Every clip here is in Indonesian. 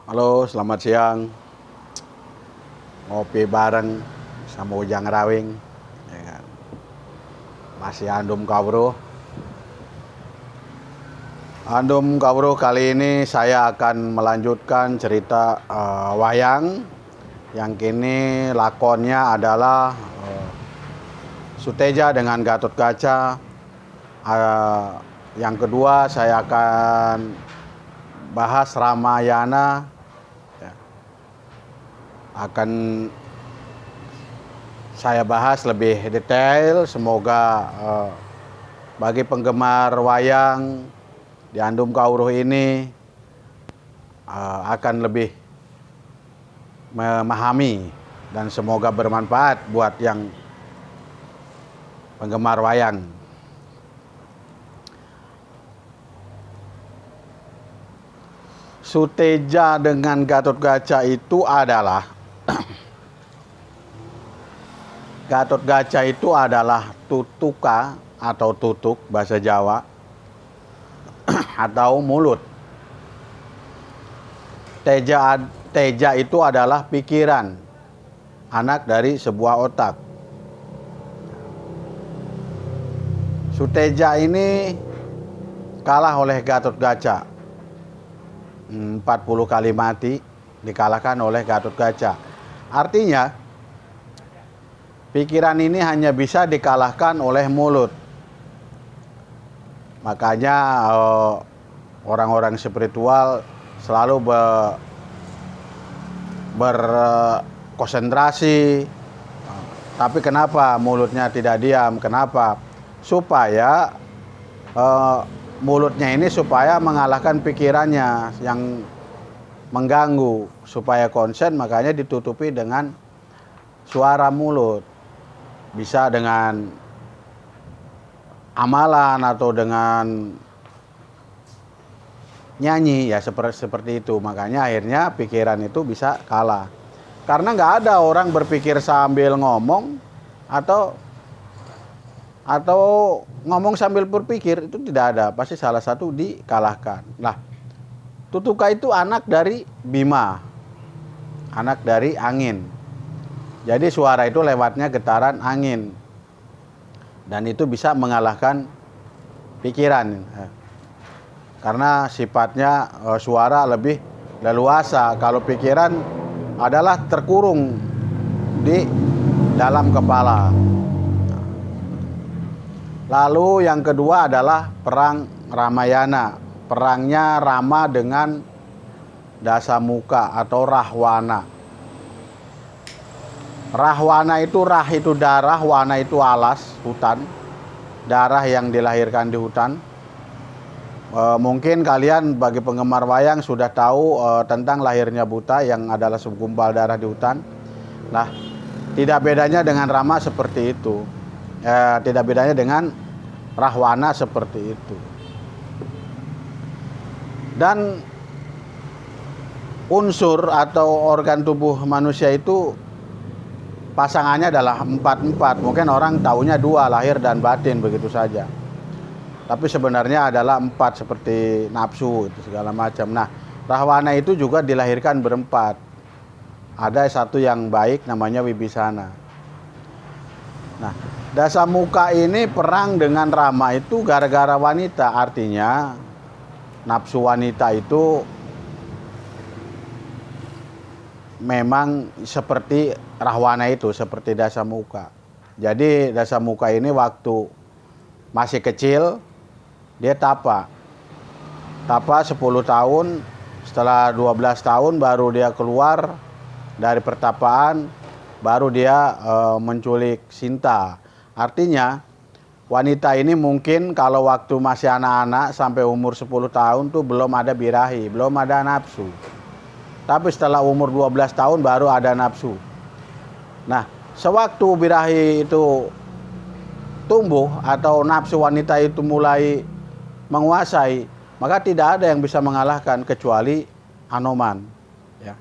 Halo, selamat siang. Ngopi bareng sama Ujang Rawing. Ya kan? Masih Andum Kawruh. Andum Kawruh kali ini saya akan melanjutkan cerita wayang yang kini lakonnya adalah Suteja dengan Gatotkaca. Yang kedua saya akan bahas Ramayana. Ya, akan saya bahas lebih detail. Semoga bagi penggemar wayang di Andum Kawruh ini akan lebih memahami dan semoga bermanfaat buat yang penggemar wayang. Suteja dengan Gatotkaca itu adalah Gatotkaca itu adalah tutuka atau tutuk bahasa Jawa atau mulut. Teja itu adalah pikiran, anak dari sebuah otak. Suteja ini kalah oleh Gatotkaca. 40 kali mati dikalahkan oleh Gatotkaca. Artinya pikiran ini hanya bisa dikalahkan oleh mulut. Makanya orang-orang spiritual selalu berkonsentrasi. Tapi kenapa mulutnya tidak diam? Kenapa? Supaya mulutnya ini supaya mengalahkan pikirannya yang mengganggu, supaya konsen, makanya ditutupi dengan suara mulut. Bisa dengan amalan atau dengan nyanyi ya, seperti itu. Makanya akhirnya pikiran itu bisa kalah. Karena nggak ada orang berpikir sambil ngomong atau ngomong sambil berpikir, itu tidak ada. Pasti salah satu dikalahkan. Nah, Tutuka itu anak dari Bima, anak dari angin. Jadi suara itu lewatnya getaran angin, dan itu bisa mengalahkan pikiran. Karena sifatnya suara lebih leluasa. Kalau pikiran adalah terkurung di dalam kepala. Lalu yang kedua adalah perang Ramayana. Perangnya Rama dengan Dasamuka atau Rahwana. Rahwana itu, rah itu darah, wana itu alas, hutan. Darah yang dilahirkan di hutan. Mungkin kalian bagi penggemar wayang sudah tahu tentang lahirnya Buta yang adalah segumpal darah di hutan. Nah, tidak bedanya dengan Rama seperti itu. Tidak bedanya dengan Rahwana seperti itu. Dan unsur atau organ tubuh manusia itu pasangannya adalah 4-4. Mungkin orang taunya 2, lahir dan batin, begitu saja. Tapi sebenarnya adalah 4, seperti nafsu itu segala macam. Nah, Rahwana itu juga dilahirkan berempat. Ada satu yang baik namanya Wibisana. Nah, Dasamuka ini perang dengan Rama itu gara-gara wanita. Artinya nafsu wanita itu memang seperti Rahwana itu, seperti Dasamuka. Jadi Dasamuka ini waktu masih kecil dia tapa 10 tahun. Setelah 12 tahun baru dia keluar dari pertapaan, baru dia menculik Sinta. Artinya wanita ini mungkin kalau waktu masih anak-anak sampai umur 10 tahun tuh belum ada birahi, belum ada nafsu. Tapi setelah umur 12 tahun baru ada nafsu. Nah, sewaktu birahi itu tumbuh atau nafsu wanita itu mulai menguasai, maka tidak ada yang bisa mengalahkan kecuali Anoman. Ya.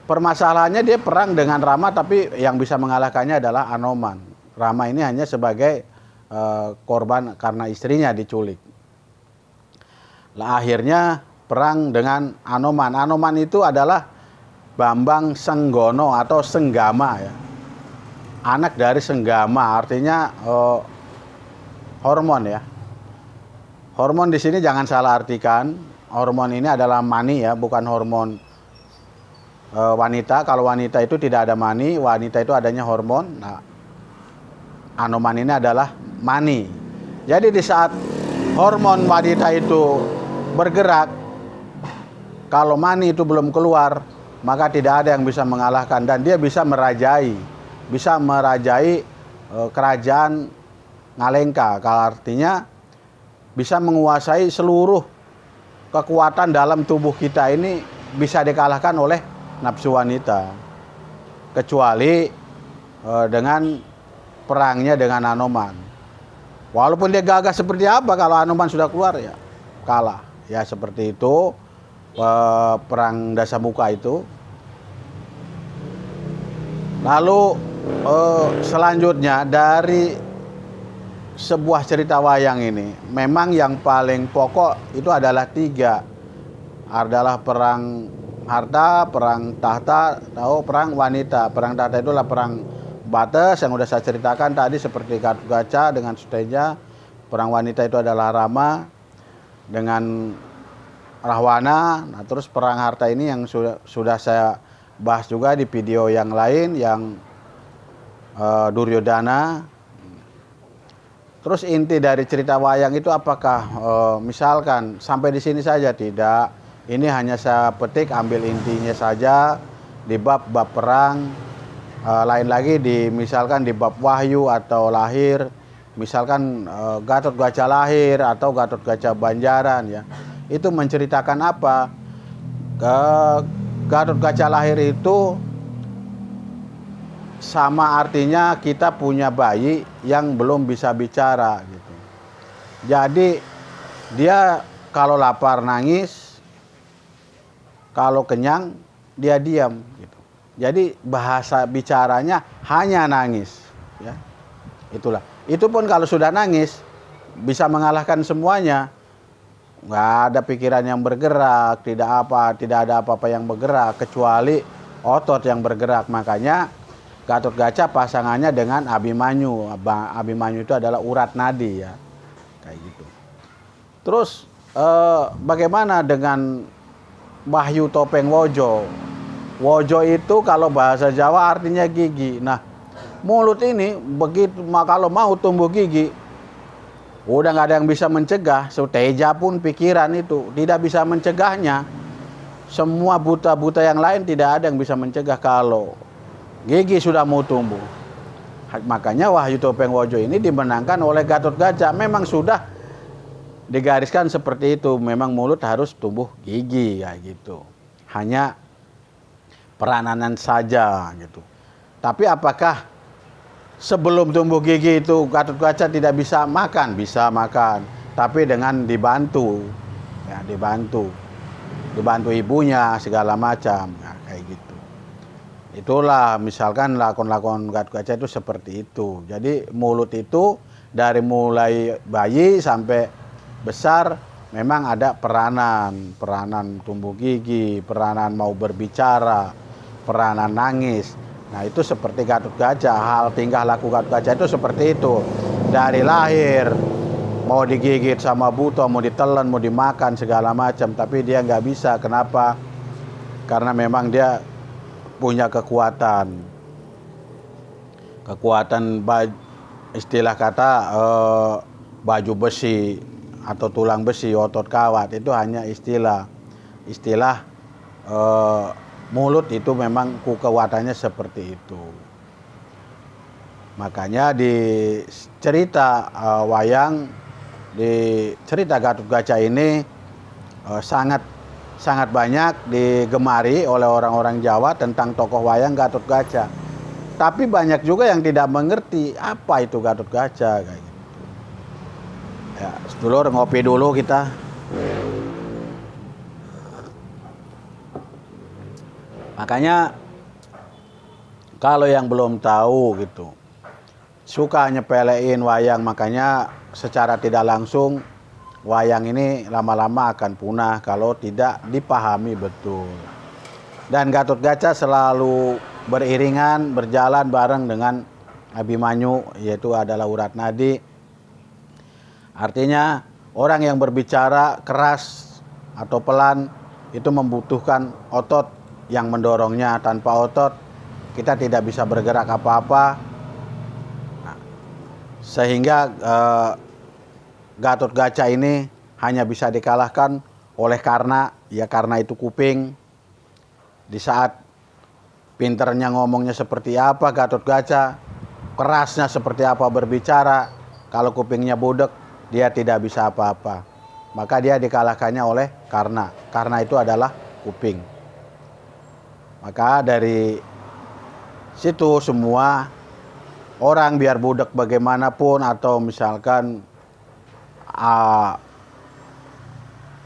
Permasalahannya dia perang dengan Rama, tapi yang bisa mengalahkannya adalah Anoman. Rama ini hanya sebagai korban karena istrinya diculik. Lah akhirnya perang dengan Anoman. Anoman itu adalah Bambang Senggono atau Senggama ya. Anak dari Senggama, artinya hormon ya. Hormon di sini jangan salah artikan. Hormon ini adalah mani ya, bukan hormon wanita. Kalau wanita itu tidak ada mani, wanita itu adanya hormon. Nah, Anoman ini adalah mani. Jadi di saat hormon wanita itu bergerak, kalau mani itu belum keluar, maka tidak ada yang bisa mengalahkan dan dia bisa merajai kerajaan Ngalengka. Kalau artinya bisa menguasai seluruh kekuatan dalam tubuh kita ini, bisa dikalahkan oleh nafsu wanita, kecuali dengan perangnya dengan Anoman. Walaupun dia gagah seperti apa, kalau Anoman sudah keluar ya kalah. Ya seperti itu perang Dasamuka itu. Lalu selanjutnya dari sebuah cerita wayang ini, memang yang paling pokok itu adalah 3. Adalah perang harta, perang tahta, atau perang wanita. Perang tahta itulah perang Bates yang udah saya ceritakan tadi, seperti Gatotkaca dengan Suteja. Perang wanita itu adalah Rama dengan Rahwana. Nah, terus perang harta ini yang sudah saya bahas juga di video yang lain, yang Duryodhana. Terus inti dari cerita wayang itu apakah misalkan sampai di sini saja? Tidak. Ini hanya saya petik, ambil intinya saja di bab-bab perang. Lain lagi misalkan di bab Wahyu atau lahir, misalkan Gatotkaca lahir atau Gatotkaca Banjaran ya. Itu menceritakan apa? Gatotkaca lahir itu sama artinya kita punya bayi yang belum bisa bicara gitu. Jadi dia kalau lapar nangis, kalau kenyang dia diam gitu. Jadi bahasa bicaranya hanya nangis ya. Itulah. Itu pun kalau sudah nangis bisa mengalahkan semuanya. Nggak ada pikiran yang bergerak, tidak ada apa-apa yang bergerak kecuali otot yang bergerak. Makanya Gatotkaca pasangannya dengan Abimanyu. Abimanyu itu adalah urat nadi ya, kayak gitu. Terus bagaimana dengan Wahyu Topeng Wojo? Wojo itu kalau bahasa Jawa artinya gigi. Nah, mulut ini begitu kalau mau tumbuh gigi, udah nggak ada yang bisa mencegah. Suteja pun pikiran itu tidak bisa mencegahnya. Semua buta-buta yang lain tidak ada yang bisa mencegah kalau gigi sudah mau tumbuh. Makanya Wahyu Topeng Wojo ini dimenangkan oleh Gatotkaca. Memang sudah digariskan seperti itu. Memang mulut harus tumbuh gigi ya gitu. Hanya peranan saja gitu. Tapi apakah sebelum tumbuh gigi itu Gatotkaca tidak bisa makan? Bisa makan, tapi dengan dibantu. Ya, dibantu ibunya segala macam. Nah, kayak gitu. Itulah misalkan lakon-lakon Gatotkaca itu seperti itu. Jadi mulut itu dari mulai bayi sampai besar memang ada peranan tumbuh gigi, peranan mau berbicara, peranan nangis. Nah itu seperti Gatotkaca, hal tingkah laku Gatotkaca itu seperti itu. Dari lahir mau digigit sama buto, mau ditelan, mau dimakan segala macam, tapi dia nggak bisa. Kenapa? Karena memang dia punya kekuatan istilah kata baju besi atau tulang besi, otot kawat itu hanya istilah mulut itu memang kekuatannya seperti itu. Makanya di cerita wayang, di cerita Gatotkaca ini sangat banyak digemari oleh orang-orang Jawa tentang tokoh wayang Gatotkaca. Tapi banyak juga yang tidak mengerti apa itu Gatotkaca kayak gitu. Ya, sedulur ngopi dulu kita. Makanya kalau yang belum tahu gitu, suka nyepelein wayang, makanya secara tidak langsung wayang ini lama-lama akan punah kalau tidak dipahami betul. Dan Gatotkaca selalu beriringan, berjalan bareng dengan Abimanyu, yaitu adalah Uratnadi. Artinya orang yang berbicara keras atau pelan itu membutuhkan otot yang mendorongnya. Tanpa otot kita tidak bisa bergerak apa-apa. Nah, sehingga Gatotkaca ini hanya bisa dikalahkan oleh Karna, ya karena itu kuping. Di saat pinternya ngomongnya seperti apa Gatotkaca, kerasnya seperti apa berbicara, kalau kupingnya budek dia tidak bisa apa-apa. Maka dia dikalahkannya oleh Karna. Karna itu adalah kuping. Maka dari situ semua orang biar budek bagaimanapun atau misalkan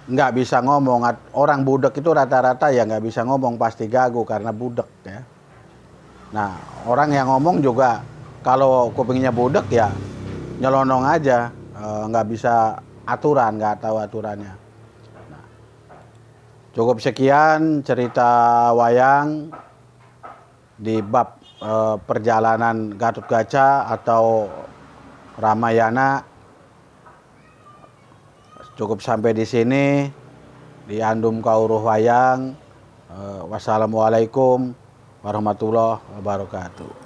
nggak bisa ngomong, orang budek itu rata-rata ya nggak bisa ngomong, pasti gagu karena budek ya. Nah orang yang ngomong juga kalau kupingnya budek ya nyelonong aja, nggak bisa aturan, nggak tahu aturannya. Nah, cukup sekian cerita wayang di bab perjalanan Gatotkaca atau Ramayana. Cukup sampai di sini di Andum Kawruh Wayang. Wassalamualaikum warahmatullahi wabarakatuh.